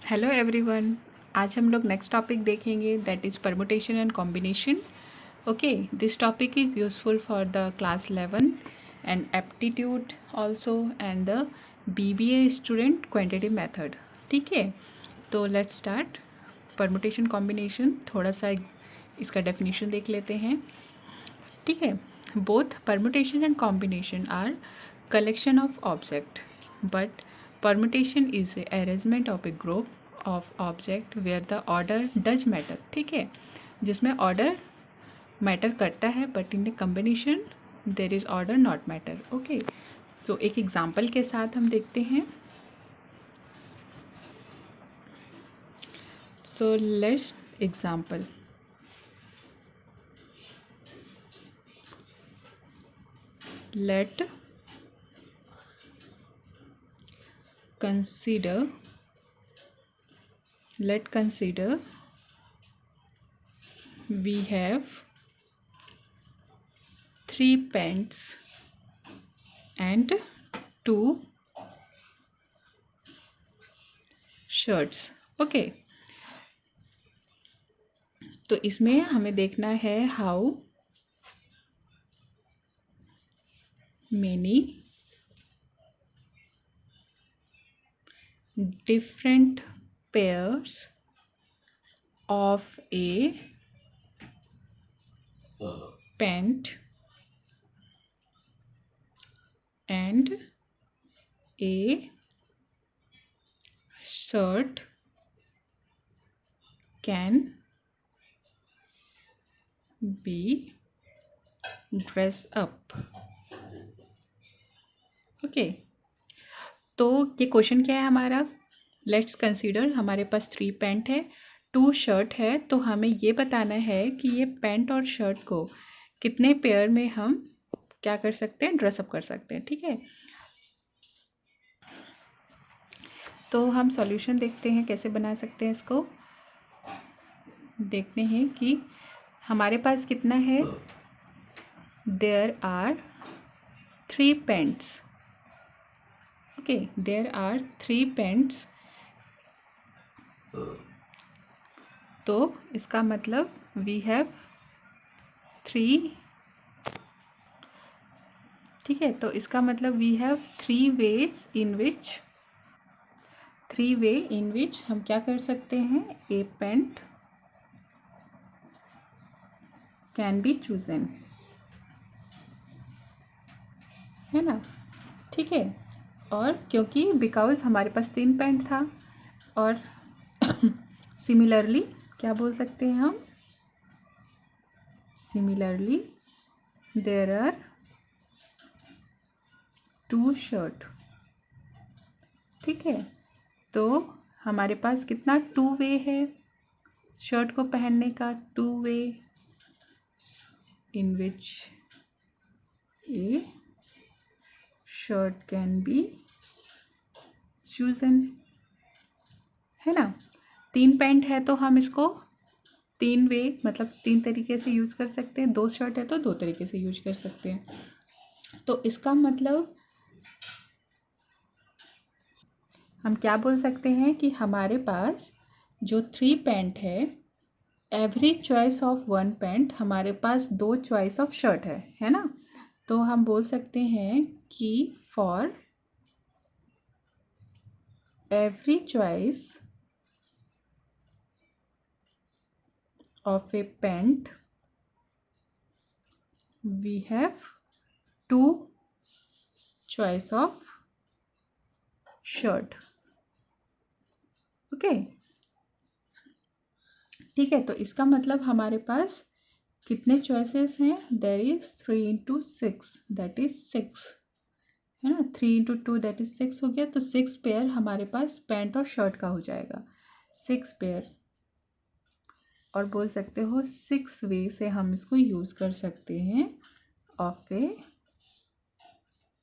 Hello everyone. आज हम लोग नेक्स्ट टॉपिक देखेंगे that is permutation and combination. Okay, this topic is useful for the class 11 and aptitude also and the BBA student quantitative method. ठीक है, तो let's start. Permutation combination, थोड़ा सा इसका डेफिनेशन देख लेते हैं। ठीक है, both permutation and combination are collection of object, but permutation is a arrangement of a group of object where the order does matter। ठीक है, जिसमें ऑर्डर मैटर करता है but in combination there is order not matter. Okay, so एक example के साथ हम देखते हैं। So let's example, let consider we have 3 pens and 2 shirts। Okay, तो इसमें हमें देखना है how many different pairs of a pant and a shirt can be dressed up। Okay, तो ये क्वेश्चन क्या है हमारा। लेट्स कंसीडर हमारे पास 3 पैंट है, 2 शर्ट है, तो हमें ये बताना है कि ये पैंट और शर्ट को कितने पेयर में हम क्या कर सकते हैं, ड्रेसअप कर सकते हैं। ठीक है, तो हम सॉल्यूशन देखते हैं कैसे बना सकते हैं इसको। देखते हैं कि हमारे पास कितना है। There are 3 pants. Okay, there are 3 pants, तो इसका मतलब वी हैव 3। ठीक है, तो इसका मतलब वी हैव 3 वेज इन विच हम क्या कर सकते हैं, ए पेंट कैन बी चूजन, है ना। ठीक है, और क्योंकि बिकॉज हमारे पास 3 पेंट था, और सिमिलरली क्या बोल सकते हैं हम, सिमिलरली देयर आर 2 शर्ट। ठीक है, तो हमारे पास कितना 2 वे है शर्ट को पहनने का, 2 way in which a shirt can be chosen, है ना। 3 पैंट है तो हम इसको 3 वे मतलब 3 तरीके से यूज़ कर सकते हैं, 2 शर्ट है तो 2 तरीके से यूज कर सकते हैं। तो इसका मतलब हम क्या बोल सकते हैं कि हमारे पास जो 3 पैंट है, एवरी चॉइस ऑफ 1 पैंट हमारे पास 2 चॉइस ऑफ शर्ट है ना। तो हम बोल सकते हैं कि for every choice of a pant we have 2 choice of shirt. Okay, ठीक है, तो इसका मतलब हमारे पास कितने चॉइसेस हैं, there is 3 into 6 that is 6, है ना। 3 इंटू 2 दैट इज 6 हो गया, तो 6 पेयर हमारे पास पैंट और शर्ट का हो जाएगा, 6 पेयर। और बोल सकते हो 6 वे से हम इसको यूज़ कर सकते हैं of a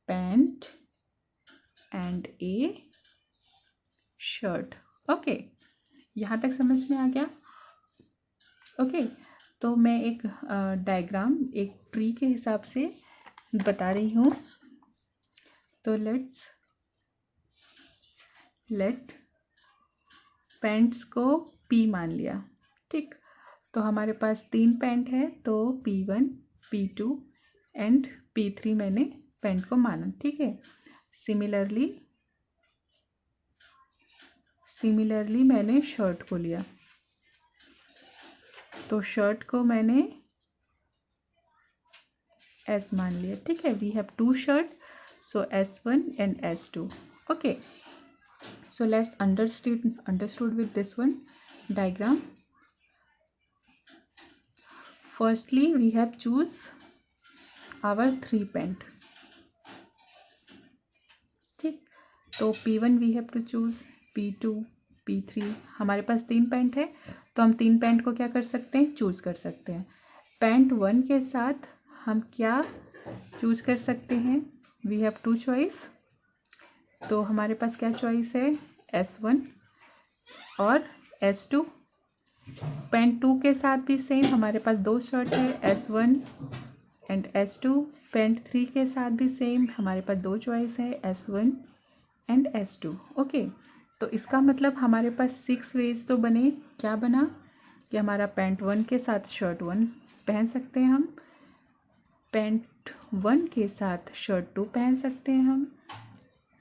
pant and A shirt. Okay, यहाँ तक समझ में आ गया। ओके, तो मैं एक डायग्राम एक ट्री के हिसाब से बता रही हूँ। तो लेट पैंट्स को P मान लिया, ठीक। तो हमारे पास 3 पैंट है, तो P1, P2 एंड P3 मैंने पैंट को माना, ठीक है। सिमिलरली मैंने शर्ट को लिया, तो शर्ट को मैंने S मान लिया, ठीक है। We have 2 shirt, so S1 and S2, okay. So let's understood with this one diagram. Firstly, we have choose our 3 pant, ठीक। तो P1 we have to choose, P2, P3, हमारे पास 3 पैंट है, तो हम 3 पैंट को क्या कर सकते हैं, चूज कर सकते हैं। पैंट 1 के साथ हम क्या चूज कर सकते हैं, वी हैव 2 चॉइस, तो हमारे पास क्या चॉइस है, S1 और S2। पैंट 2 के साथ भी सेम, हमारे पास 2 शर्ट है, S1 एंड S2। पैंट 3 के साथ भी सेम, हमारे पास 2 चॉइस है, S1 एंड S2, ओके। तो इसका मतलब हमारे पास 6 वेज तो बने। क्या बना कि हमारा पैंट 1 के साथ शर्ट 1 पहन सकते हैं हम, पैंट 1 के साथ शर्ट 2 पहन सकते हैं हम,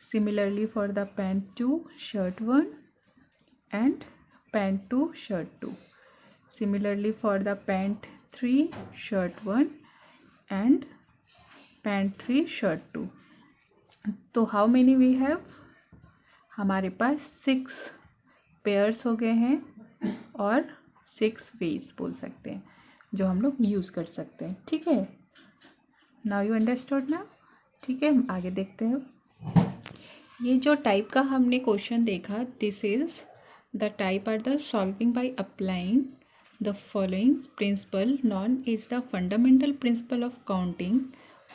similarly for the pant 2 shirt 1 and pant 2 shirt 2, similarly for the pant 3 shirt 1 and pant 3 shirt 2। तो हाउ मेनी वी हैव, हमारे पास 6 पेयर्स हो गए हैं और 6 वेज बोल सकते हैं जो हम लोग यूज़ कर सकते हैं, ठीक है। नाउ यू अंडरस्टूड ना, ठीक है। आगे देखते हैं। ये जो टाइप का हमने क्वेश्चन देखा, this is the type are the solving by applying the following principle known is the fundamental principle of counting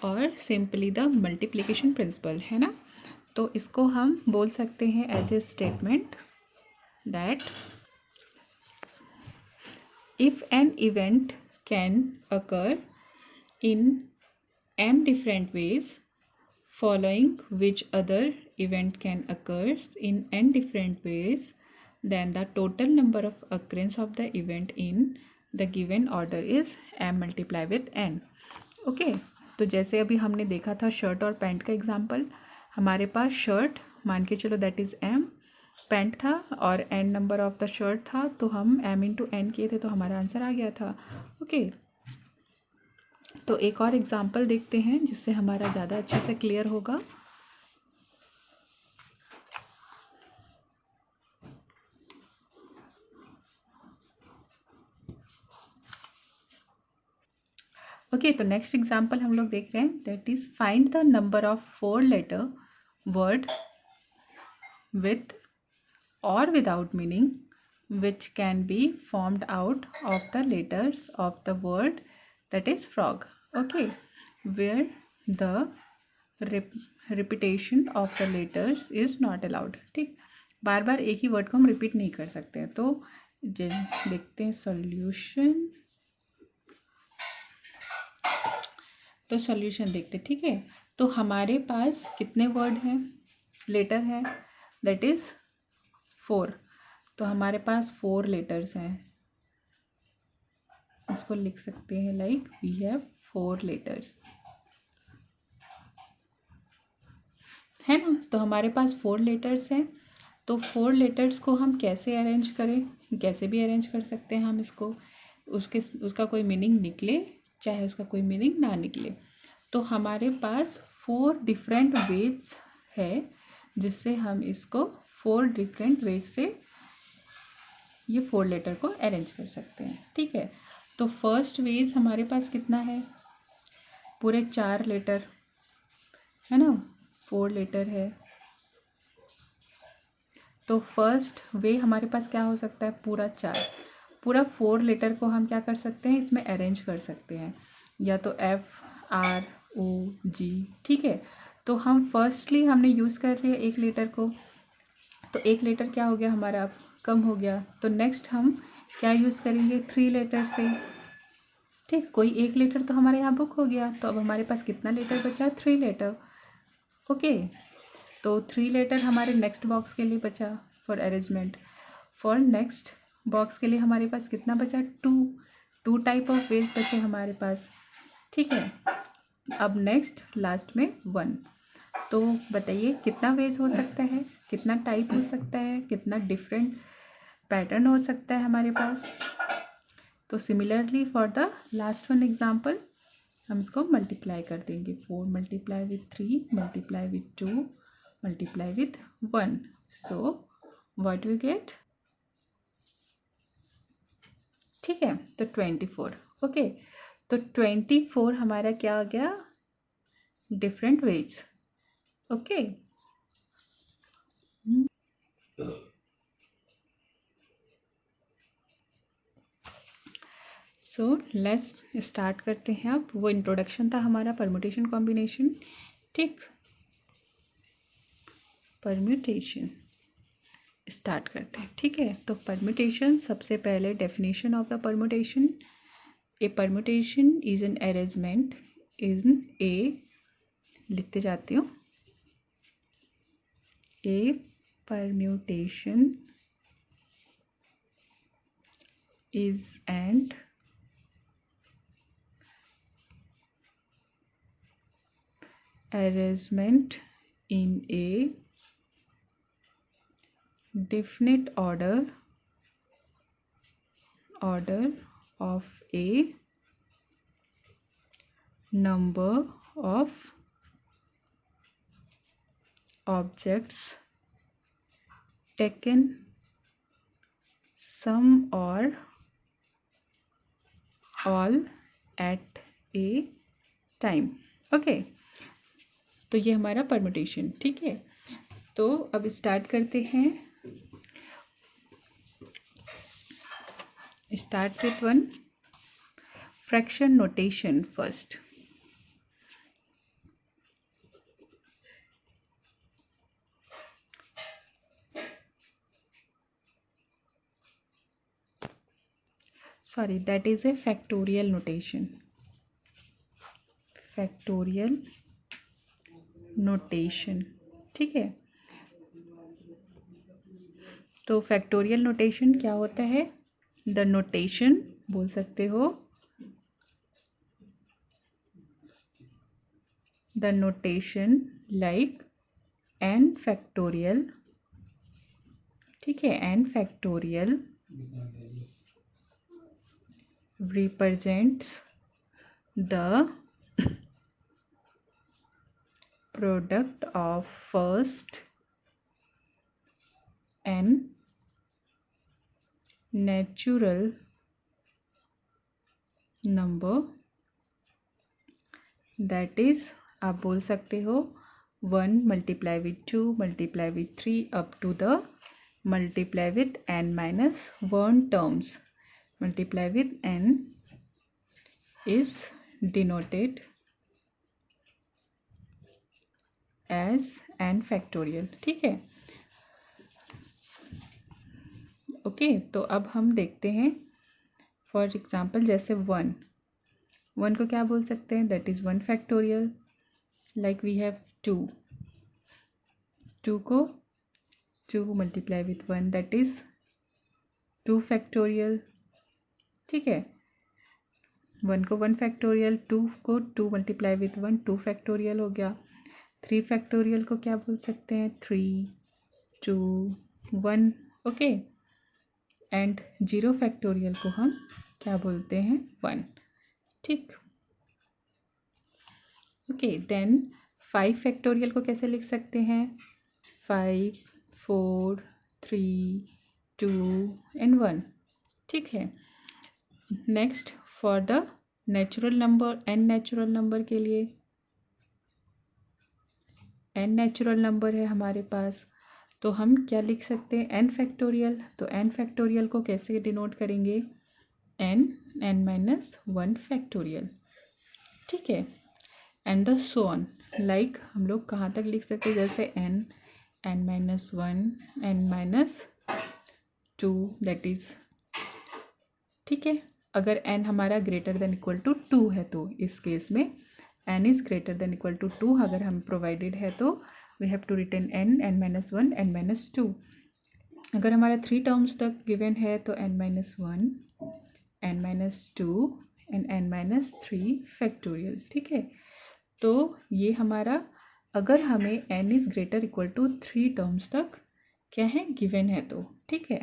और सिंपली द मल्टीप्लिकेशन प्रिंसिपल, है ना। तो इसको हम बोल सकते हैं as a statement that if an event can occur in m different ways following which other event can occurs in n different ways, then the total number of occurrence of the event in the given order is m multiply with n, okay. तो जैसे अभी हमने देखा था shirt और pant का example, हमारे पास shirt मान के चलो दैट इज़ m, पैंट था और n number of the shirt था, तो हम m इंटू n किए थे, तो हमारा आंसर आ गया था, ओके। तो एक और एग्जांपल देखते हैं जिससे हमारा ज़्यादा अच्छे से क्लियर होगा। ओके, तो नेक्स्ट एग्जांपल हम लोग देख रहे हैं, that is find the number of 4 letter word with और without meaning which can be formed out of the letters of the word that is frog, okay, where the repetition of the letters is not allowed, ठीक। बार बार एक ही word को हम repeat नहीं कर सकते हैं। तो देखते हैं सॉल्यूशन, तो सॉल्यूशन देखते, ठीक है। तो हमारे पास कितने वर्ड हैं, लेटर है, दैट इज 4, तो हमारे पास 4 लेटर्स हैं, इसको लिख सकते हैं लाइक वी हैव 4 लेटर्स, है ना। तो हमारे पास 4 लेटर्स हैं, तो 4 लेटर्स को हम कैसे अरेंज करें, कैसे भी अरेंज कर सकते हैं हम इसको, उसका कोई मीनिंग निकले चाहे उसका कोई मीनिंग ना निकले। तो हमारे पास 4 डिफरेंट वेज है जिससे हम इसको 4 डिफरेंट वेज से ये 4 लेटर को अरेंज कर सकते हैं, ठीक है। तो फर्स्ट वेज हमारे पास कितना है, पूरे 4 लेटर, है ना, 4 लेटर है। तो फर्स्ट वे हमारे पास क्या हो सकता है, पूरा 4 लेटर को हम क्या कर सकते हैं, इसमें अरेंज कर सकते हैं, या तो FROG, ठीक है। तो हम फर्स्टली हमने यूज़ कर रहे हैं एक लेटर को, तो एक लेटर क्या हो गया हमारा, कम हो गया। तो नेक्स्ट हम क्या यूज़ करेंगे, 3 लेटर से, ठीक। कोई एक लेटर तो हमारे यहाँ बुक हो गया, तो अब हमारे पास कितना लेटर बचा, 3 लेटर, ओके। तो 3 लेटर हमारे नेक्स्ट बॉक्स के लिए बचा for arrangement. For next box के लिए हमारे पास कितना बचा, 2 टाइप ऑफ वेज बचे हमारे पास, ठीक है। अब नेक्स्ट लास्ट में 1, तो बताइए कितना वेज हो सकता है, कितना टाइप हो सकता है, कितना डिफरेंट पैटर्न हो सकता है हमारे पास। तो similarly for the last one example हम इसको मल्टीप्लाई कर देंगे, 4 multiply with 3 multiply with 2 multiply with 1, so what we get, ठीक है। तो 24, ओके। तो 24 हमारा क्या आ गया, different ways, okay. So let's start करते हैं। अब वो इंट्रोडक्शन था हमारा परम्यूटेशन कॉम्बिनेशन, ठीक। परम्यूटेशन स्टार्ट करते हैं, ठीक है। तो परम्यूटेशन, सबसे पहले definition of the permutation, a permutation is an arrangement in a, लिखते जाती हूँ, a permutation is and arrangement in a definite order of a number of objects taken some or all at a time, okay। तो ये हमारा permutation, ठीक है। तो अब स्टार्ट करते हैं, start with one fraction notation first. Sorry, that is a factorial notation, factorial notation, ठीक है। तो फैक्टोरियल नोटेशन क्या होता है, द नोटेशन बोल सकते हो, the notation like n factorial, ठीक है, n factorial represents the product of first n natural number, that is आप बोल सकते हो 1 multiply with 2 multiply with 3 up to the multiply with n minus 1 terms, multiply with n is denoted as n factorial, ठीक है, okay. तो अब हम देखते हैं, फॉर एग्जाम्पल जैसे 1 को क्या बोल सकते हैं, that is 1 factorial, like we have 2 को 2 multiply with 1 that is 2 factorial, ठीक है। 1 को 1 फैक्टोरियल, 2 को 2 मल्टीप्लाई विथ 1 2 फैक्टोरियल हो गया। 3 फैक्टोरियल को क्या बोल सकते हैं, 3 2 1, ओके। एंड 0 फैक्टोरियल को हम क्या बोलते हैं, 1, ठीक, ओके। देन 5 फैक्टोरियल को कैसे लिख सकते हैं, 5 4 3 2 एंड 1, ठीक है। Next for the natural number, n natural number के लिए, n नेचुरल नंबर है हमारे पास, तो हम क्या लिख सकते हैं, n फैक्टोरियल। तो n फैक्टोरियल को कैसे डिनोट करेंगे, n माइनस 1 फैक्टोरियल, ठीक है। And the so on, like हम लोग कहाँ तक लिख सकते हैं, जैसे n minus 1 n minus 2 that is, ठीक है। अगर n हमारा ग्रेटर देन इक्वल टू 2 है तो इस केस में n is greater than equal to 2 अगर हम प्रोवाइडेड है तो we have to return n minus 1 n minus 2, अगर हमारा 3 टर्म्स तक गिवन है तो n-1, n-2 and n-3 factorial, ठीक है। तो ये हमारा, अगर हमें n is greater equal to 3 terms तक क्या है गिवन है तो, ठीक है।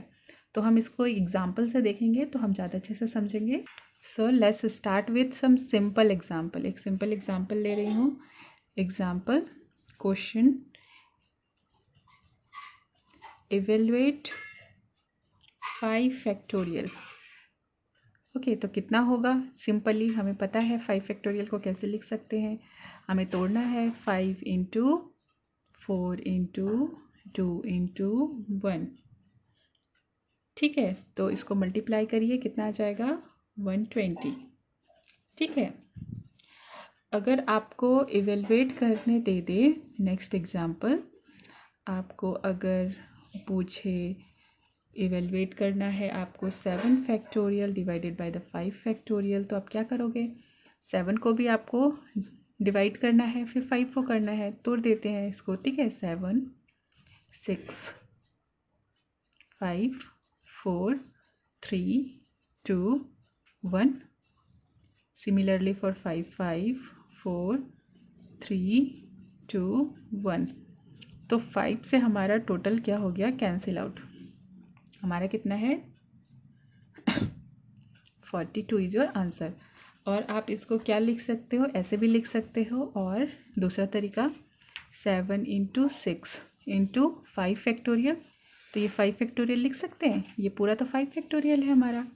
तो हम इसको एग्जाम्पल से देखेंगे तो हम ज़्यादा अच्छे से समझेंगे। So let's start with some simple example. एक सिंपल एग्जाम्पल ले रही हूँ। Example question, evaluate 5 factorial. Okay, तो कितना होगा? सिंपली हमें पता है 5 फैक्टोरियल को कैसे लिख सकते हैं। हमें तोड़ना है 5 इंटू 4 इंटू 2 इंटू 1, ठीक है। तो इसको मल्टीप्लाई करिए, कितना आ जाएगा? 120, ठीक है। अगर आपको इवेलुएट करने दे दे, नेक्स्ट एग्जाम्पल आपको अगर पूछे इवेलुएट करना है आपको 7 factorial divided by the 5 factorial, तो आप क्या करोगे? 7 को भी आपको डिवाइड करना है, फिर 5 को करना है, तोड़ देते हैं इसको, ठीक है। 7 6 5 4 3 2 1। Similarly for 5 5 4 3 2 1। तो 5 से हमारा टोटल क्या हो गया? Cancel out. हमारा कितना है? 42 इज योर आंसर। और आप इसको क्या लिख सकते हो? ऐसे भी लिख सकते हो, और दूसरा तरीका 7 इंटू 6 इंटू 5 फैक्टोरियल। तो ये 5 फैक्टोरियल लिख सकते हैं, ये पूरा तो 5 फैक्टोरियल है हमारा,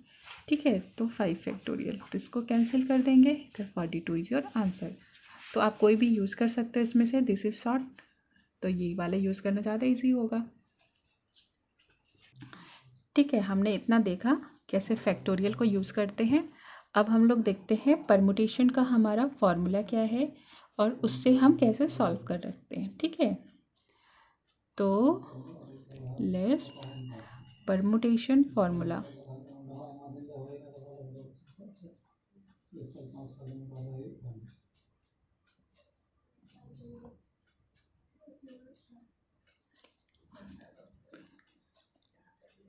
ठीक है। तो 5 फैक्टोरियल, तो इसको कैंसिल कर देंगे, तो 42 इज योर आंसर। तो आप कोई भी यूज़ कर सकते हो इसमें से, दिस इज शॉर्ट, तो ये वाला यूज़ करना ज़्यादा ईजी होगा, ठीक है। हमने इतना देखा कैसे फैक्टोरियल को यूज़ करते हैं। अब हम लोग देखते हैं परमुटेशन का हमारा फॉर्मूला क्या है और उससे हम कैसे सॉल्व कर सकते हैं, ठीक है। तो let's permutation formula.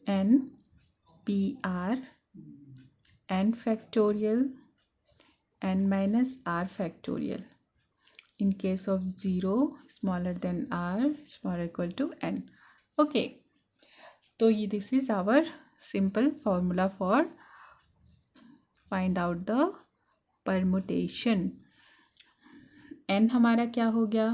n PR n factorial n minus r factorial in case of 0 smaller than r smaller equal to n. Okay, तो ये this is our simple formula for find out the permutation. n हमारा क्या हो गया?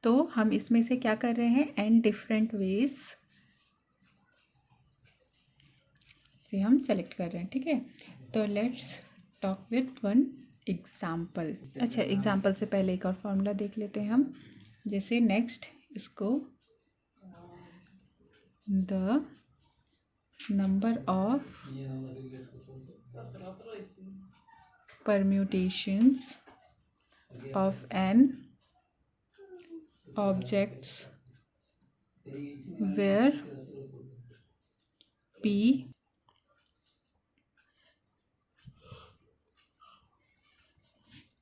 तो हम इसमें से क्या कर रहे हैं? n डिफरेंट वेज से हम सेलेक्ट कर रहे हैं, ठीक है। तो let's talk with one example. अच्छा, एग्जाम्पल से पहले एक और फॉर्मूला देख लेते हैं हम। जैसे नेक्स्ट इसको the number of permutations of n objects where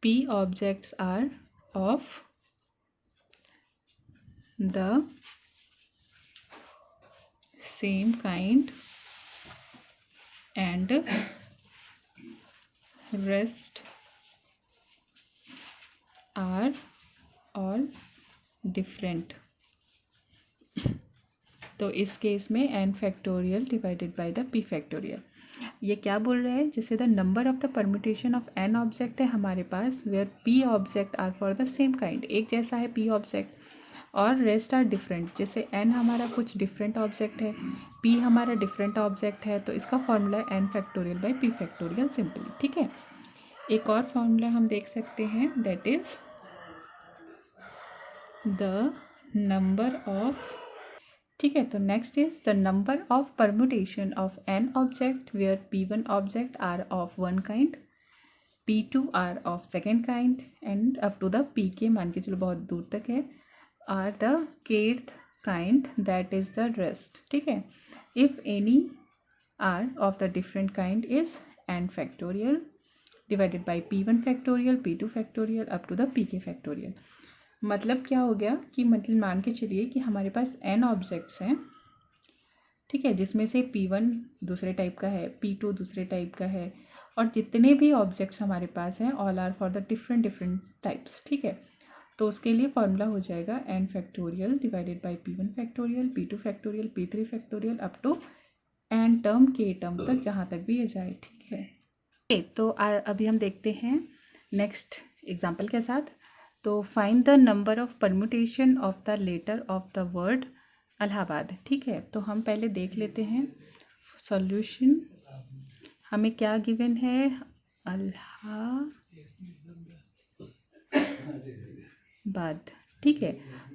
p objects are of the same kind and rest are all different. तो इस केस में n factorial divided by the p factorial. ये क्या बोल रहे हैं? जैसे the number of the permutation of n object है हमारे पास, where p object are for the same kind, एक जैसा है p ऑब्जेक्ट, और रेस्ट आर डिफरेंट। जैसे n हमारा कुछ डिफरेंट ऑब्जेक्ट है, p हमारा डिफरेंट ऑब्जेक्ट है, तो इसका formula n factorial by p factorial simply, ठीक है। एक और फॉर्मूला हम देख सकते हैं, that is the number of, ठीक है। तो next is the number of permutation of n object where p1 object are of one kind, p2 are of second kind, and up to the p k, मान के चलो बहुत दूर तक है, are the kth kind, that is the rest, ठीक है। if any are of the different kind is n factorial divided by p1 factorial, p2 factorial up to the pk factorial. मतलब क्या हो गया कि मतलब मान के चलिए कि हमारे पास n ऑब्जेक्ट्स हैं, ठीक है, जिसमें से P1 दूसरे टाइप का है, P2 दूसरे टाइप का है, और जितने भी ऑब्जेक्ट्स हमारे पास हैं all are for the different different types, ठीक है। तो उसके लिए फॉर्मूला हो जाएगा n factorial divided by P1 factorial, P2 factorial, P3 factorial up to n term k term तक, जहाँ तक भी ये जाए, ठीक है। तो अभी हम देखते हैं नेक्स्ट एग्जाम्पल के साथ। तो find the number of permutation of the letter of the word Allahabad, ठीक है। तो हम पहले देख लेते हैं सॉल्यूशन, हमें क्या गिवन है, इलाहाबाद, ठीक है।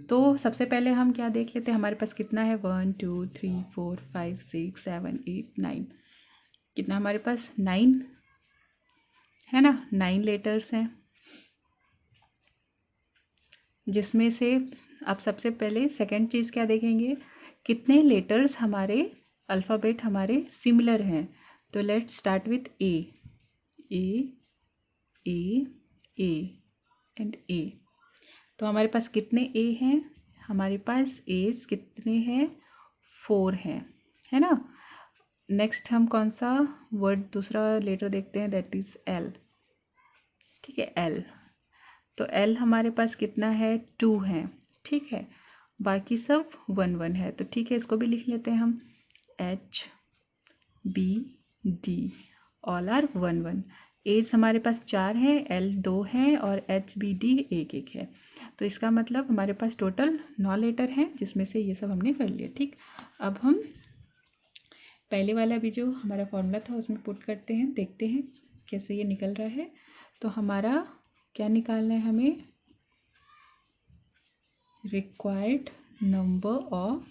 तो सबसे पहले हम क्या देख लेते हैं, हमारे पास कितना है, 1 2 3 4 5 6 7 8 9, कितना हमारे पास 9 है ना, 9 लेटर्स हैं, जिसमें से अब सबसे पहले सेकंड चीज़ क्या देखेंगे, कितने लेटर्स हमारे अल्फ़ाबेट हमारे सिमिलर हैं। तो let's start with A A and A. तो हमारे पास कितने ए हैं, हमारे पास एज कितने हैं, 4 हैं, है ना। नेक्स्ट हम कौन सा वर्ड दूसरा लेटर देखते हैं, दैट इज़ एल, ठीक है, एल। तो एल हमारे पास कितना है, 2 है, ठीक है, बाकी सब 1 1 है। तो ठीक है, इसको भी लिख लेते हैं हम, H B D all are 1 1। As हमारे पास 4 है, एल 2 है और एच बी डी 1 1 है। तो इसका मतलब हमारे पास टोटल 9 लेटर हैं, जिसमें से ये सब हमने कर लिया, ठीक। अब हम पहले वाला भी जो हमारा फॉर्मूला था उसमें पुट करते हैं, देखते हैं कैसे ये निकल रहा है। तो हमारा क्या निकालना है, हमें रिक्वायर्ड नंबर ऑफ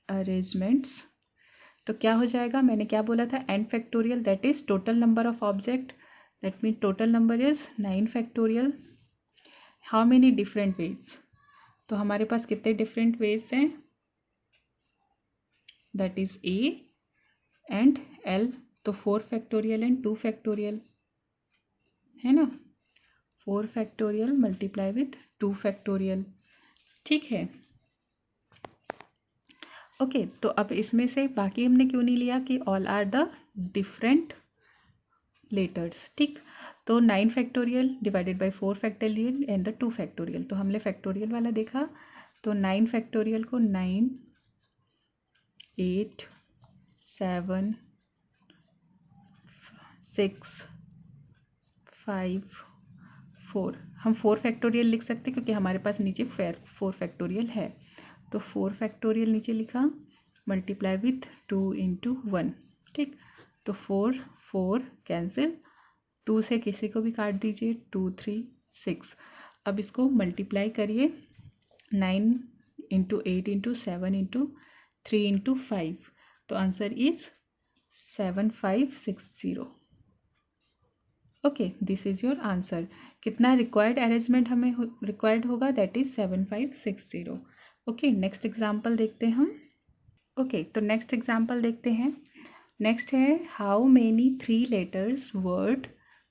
अरेंजमेंट्स। तो क्या हो जाएगा, मैंने क्या बोला था, n factorial, that is total number of object, that mean total number is 9 factorial. How many different veg, तो हमारे पास कितने डिफरेंट वेज हैं, that is a and l। तो 4 फैक्टोरियल एंड 2 फैक्टोरियल, है ना, 4 फैक्टोरियल मल्टीप्लाई विथ 2 फैक्टोरियल, ठीक है। Okay, तो अब इसमें से बाकी हमने क्यों नहीं लिया कि all are the different letters, ठीक। तो 9 factorial divided by 4 factorial and the 2 factorial, तो हमने फैक्टोरियल वाला देखा। तो 9 फैक्टोरियल को 9 8 7 6 5 4, हम 4 फैक्टोरियल लिख सकते क्योंकि हमारे पास नीचे 4 फैक्टोरियल है। तो 4 फैक्टोरियल नीचे लिखा, मल्टीप्लाई विथ 2 इंटू 1, ठीक। तो 4 4 कैंसिल, 2 से किसी को भी काट दीजिए, 2 3 6। अब इसको मल्टीप्लाई करिए, 9 इंटू 8 इंटू 7 इंटू 3 इंटू 5, तो answer is 7560। Okay, this is your answer. कितना रिक्वायर्ड अरेंजमेंट हमें रिक्वायर्ड होगा, that is 7560। Okay, next example देखते हैं हम। ओके, तो नेक्स्ट एग्जाम्पल देखते हैं। नेक्स्ट है, how many 3 letters word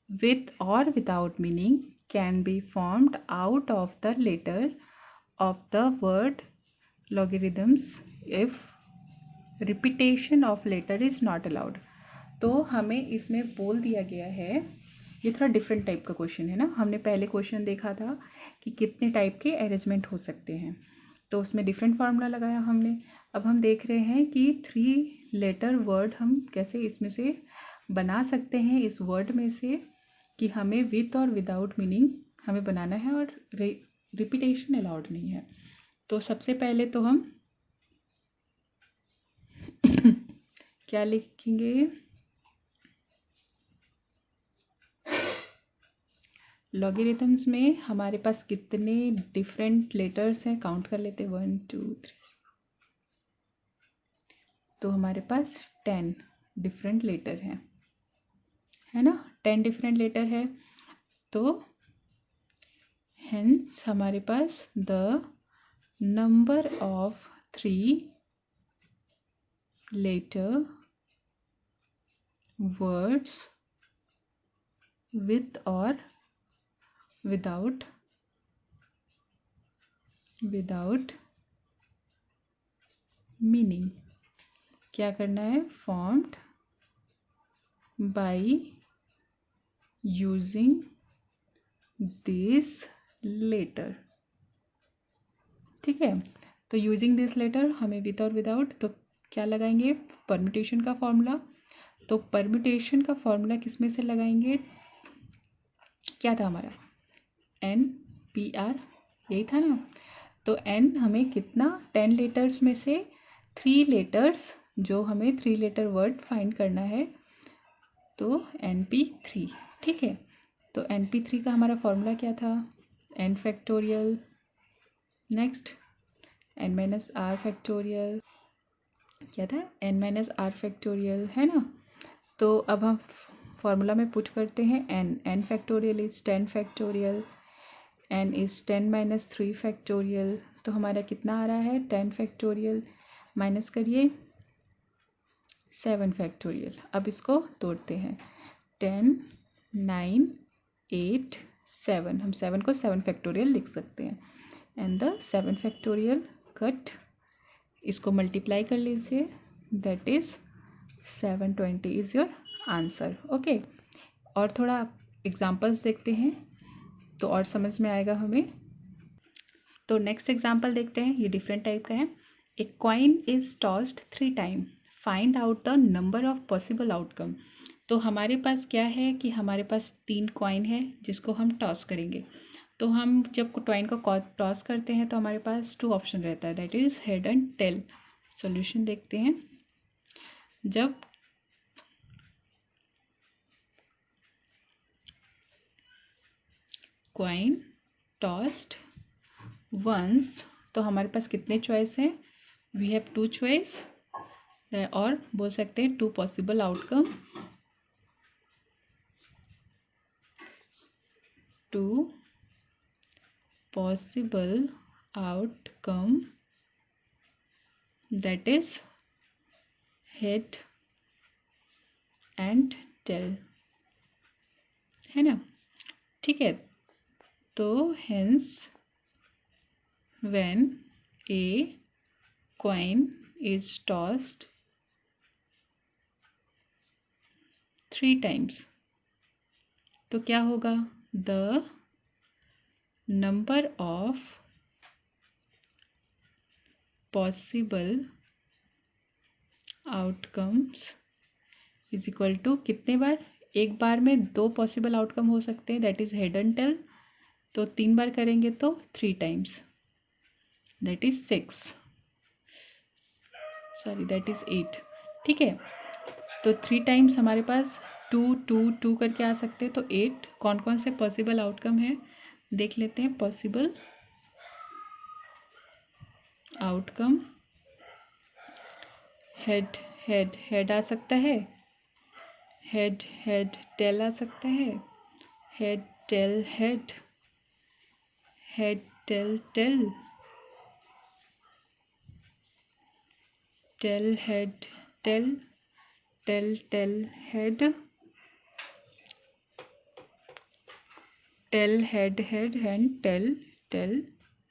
with or without meaning can be formed out of the letter of the word logarithms if repetition of letter is not allowed। तो हमें इसमें बोल दिया गया है, ये थोड़ा डिफरेंट टाइप का क्वेश्चन है ना। हमने पहले क्वेश्चन देखा था कि कितने टाइप के अरेंजमेंट हो सकते हैं, तो उसमें डिफरेंट फार्मूला लगाया हमने। अब हम देख रहे हैं कि 3 लेटर वर्ड हम कैसे इसमें से बना सकते हैं, इस वर्ड में से, कि हमें विथ और विदाउट मीनिंग हमें बनाना है और रिपीटेशन अलाउड नहीं है। तो सबसे पहले तो हम क्या लिखेंगे, लॉगरिथम्स में हमारे पास कितने डिफरेंट लेटर्स हैं, काउंट कर लेते हैं, 1 2 3। तो हमारे पास 10 डिफरेंट लेटर हैं, है ना, 10 डिफरेंट लेटर है। तो हेंस हमारे पास the number of 3 letter words with और विदाउट मीनिंग। क्या करना है? Formed by using this letter. ठीक है, तो यूजिंग दिस लेटर हमें विथ और विदाउट, तो क्या लगाएंगे? परम्यूटेशन का फॉर्मूला। तो परम्यूटेशन का फॉर्मूला किस में से लगाएंगे? क्या था हमारा? NPR, यही था ना। तो N हमें कितना? 10 लेटर्स में से 3 लेटर्स, जो हमें 3 लेटर वर्ड फाइंड करना है, तो NP3। ठीक है, तो NP3 का हमारा फॉर्मूला क्या था? N factorial, next N-R factorial, क्या था? N-R फैक्टोरियल, है ना। तो अब हम फॉर्मूला में पुट करते हैं N factorial is 10 factorial, N is 10 - 3 factorial. तो हमारा कितना आ रहा है? 10 फैक्टोरियल माइनस करिए 7 फैक्टोरियल। अब इसको तोड़ते हैं। 10, 9, 8, 7, हम 7 को 7 फैक्टोरियल लिख सकते हैं। एंड द 7 फैक्टोरियल कट, इसको मल्टीप्लाई कर लीजिए, that is 720 is your answer. Okay, और थोड़ा एग्जांपल्स देखते हैं तो और समझ में आएगा हमें। तो नेक्स्ट एग्जांपल देखते हैं, ये डिफरेंट टाइप का है। A coin is tossed 3 time, find out the number of possible outcome. तो हमारे पास क्या है कि हमारे पास 3 कॉइन है जिसको हम टॉस करेंगे। तो हम जब कॉइन को टॉस करते हैं तो हमारे पास 2 ऑप्शन रहता है, that is head and tail. Solution देखते हैं। जब कॉइन टॉस्ड वंस, तो हमारे पास कितने चॉइस हैं? वी हैव 2 चॉइस, और बोल सकते हैं 2 possible outcome, 2 possible outcome, that is head and tail, है ना। ठीक है, तो hence when a coin is tossed 3 times, तो क्या होगा? The number of possible outcomes is equal to, कितने बार? एक बार में 2 पॉसिबल आउटकम हो सकते हैं, that is head and tail. तो 3 बार करेंगे तो 3 times, that is 6, sorry that is 8। ठीक है, तो 3 टाइम्स हमारे पास 2 2 2 करके आ सकते हैं, तो 8 कौन कौन से पॉसिबल आउटकम है देख लेते हैं। Possible outcome, head head head आ सकता है, हेड हेड टेल आ सकता है, head tail head, head tail tail, tail head tail, tail tail head, tail head head and tail tail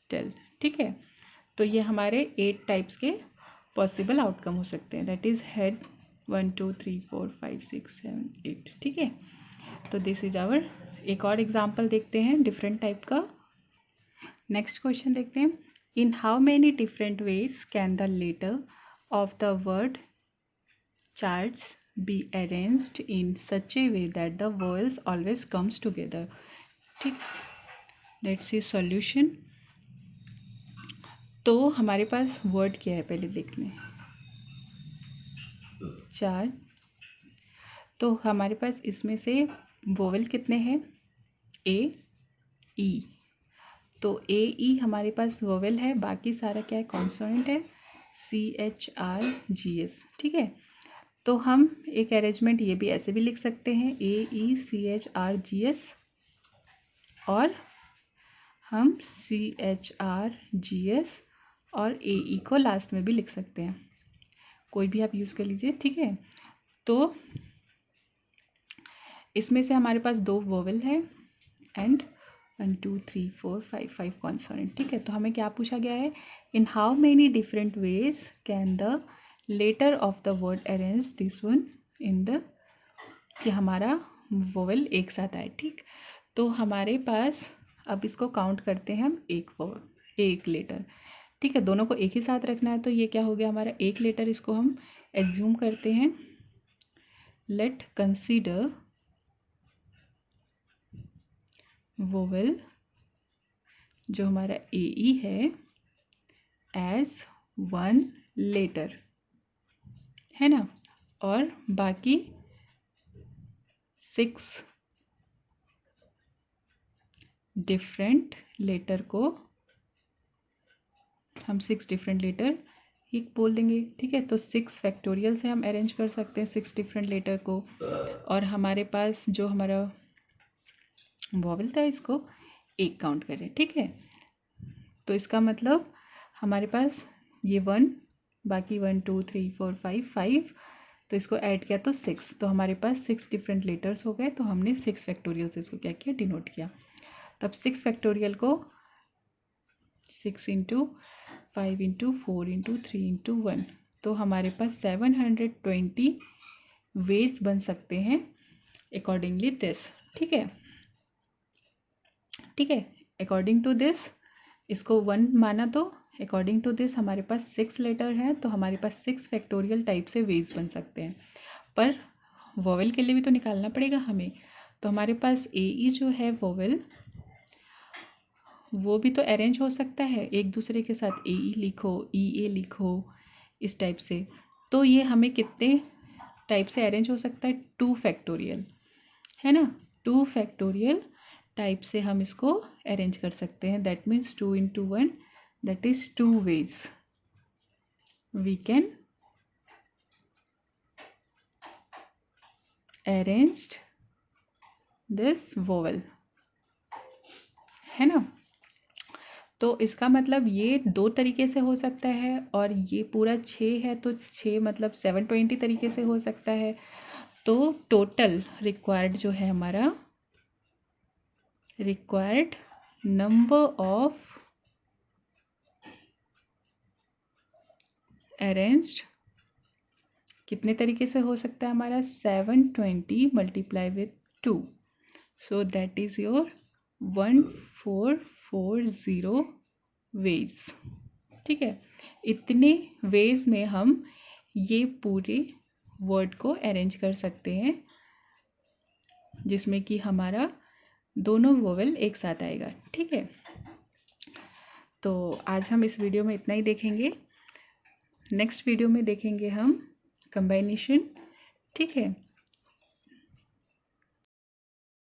tail. ठीक है, तो ये हमारे 8 टाइप्स के पॉसिबल आउटकम हो सकते हैं, दैट इज हेड 1 2 3 4 5 6 7 8। ठीक है, तो दिस इज आवर। एक और एग्जाम्पल देखते हैं डिफरेंट टाइप का। नेक्स्ट क्वेश्चन देखते हैं। In how many different ways can the letter of the word charts be arranged in such a way that the vowels always comes together। ठीक, let's see solution. तो हमारे पास word क्या है पहले देख लें। चार्ट, तो हमारे पास इसमें से वोवेल कितने हैं? ए ई, तो ए ई हमारे पास वोवेल है, बाकी सारा क्या है? कॉन्सोनेंट है, CHRGS। ठीक है, तो हम एक अरेंजमेंट ये भी ऐसे भी लिख सकते हैं, AECHRGS, और हम CHRGS और AE को लास्ट में भी लिख सकते हैं, कोई भी आप यूज़ कर लीजिए। ठीक है, तो इसमें से हमारे पास 2 वोवेल है एंड 1 2 3 4 5 कॉन्सोनेंट। ठीक है, तो हमें क्या पूछा गया है, in how many different ways can the letter of the word arrange this one in the, कि हमारा वोवेल एक साथ आए। ठीक, तो हमारे पास अब इसको काउंट करते हैं हम एक लेटर। ठीक है, दोनों को एक ही साथ रखना है, तो ये क्या हो गया हमारा एक लेटर, इसको हम एज्यूम करते हैं। लेट कंसीडर वोवेल जो हमारा ए ई है एज 1 लेटर, है ना, और बाकी 6 डिफरेंट लेटर को हम 6 डिफरेंट लेटर ही बोल देंगे। ठीक है, तो 6 फैक्टोरियल से हम अरेंज कर सकते हैं 6 डिफरेंट लेटर को, और हमारे पास जो हमारा वोवेल था इसको एक काउंट करें। ठीक है, तो इसका मतलब हमारे पास ये 1, बाकी 1 2 3 4 5, तो इसको ऐड किया तो 6, तो हमारे पास 6 डिफरेंट लेटर्स हो गए, तो हमने 6 फैक्टोरियल से इसको क्या किया, डिनोट किया। तब 6 फैक्टोरियल को 6 इंटू 5 इंटू 4 इंटू 3 इंटू 1, तो हमारे पास 720 वेज बन सकते हैं अकॉर्डिंगली दिस। ठीक है, ठीक है, अकॉर्डिंग टू दिस इसको 1 माना, तो अकॉर्डिंग टू दिस हमारे पास 6 लेटर है, तो हमारे पास 6 फैक्टोरियल टाइप से वेज बन सकते हैं। पर वोवेल के लिए भी तो निकालना पड़ेगा हमें, तो हमारे पास ए ई जो है वोवेल वो भी तो अरेंज हो सकता है एक दूसरे के साथ, ए ई लिखो, ई ए लिखो, इस टाइप से। तो ये हमें कितने टाइप से अरेंज हो सकता है, 2 फैक्टोरियल, है ना, 2 फैक्टोरियल टाइप से हम इसको अरेंज कर सकते हैं। That means 2 into 1, that is 2 ways we can arranged this vowel, है ना। तो इसका मतलब ये 2 तरीके से हो सकता है, और ये पूरा 6 है, तो 6 मतलब 720 तरीके से हो सकता है। तो टोटल रिक्वायर्ड जो है हमारा, रिक्वायर्ड नंबर ऑफ अरेंज्ड कितने तरीके से हो सकता है हमारा, 720 multiply with 2, so that is your 1440 ways. ठीक है, इतने वेज में हम ये पूरे वर्ड को अरेंज कर सकते हैं, जिसमें कि हमारा दोनों वोवेल एक साथ आएगा। ठीक है, तो आज हम इस वीडियो में इतना ही देखेंगे। नेक्स्ट वीडियो में देखेंगे हम कंबाइनेशन। ठीक है,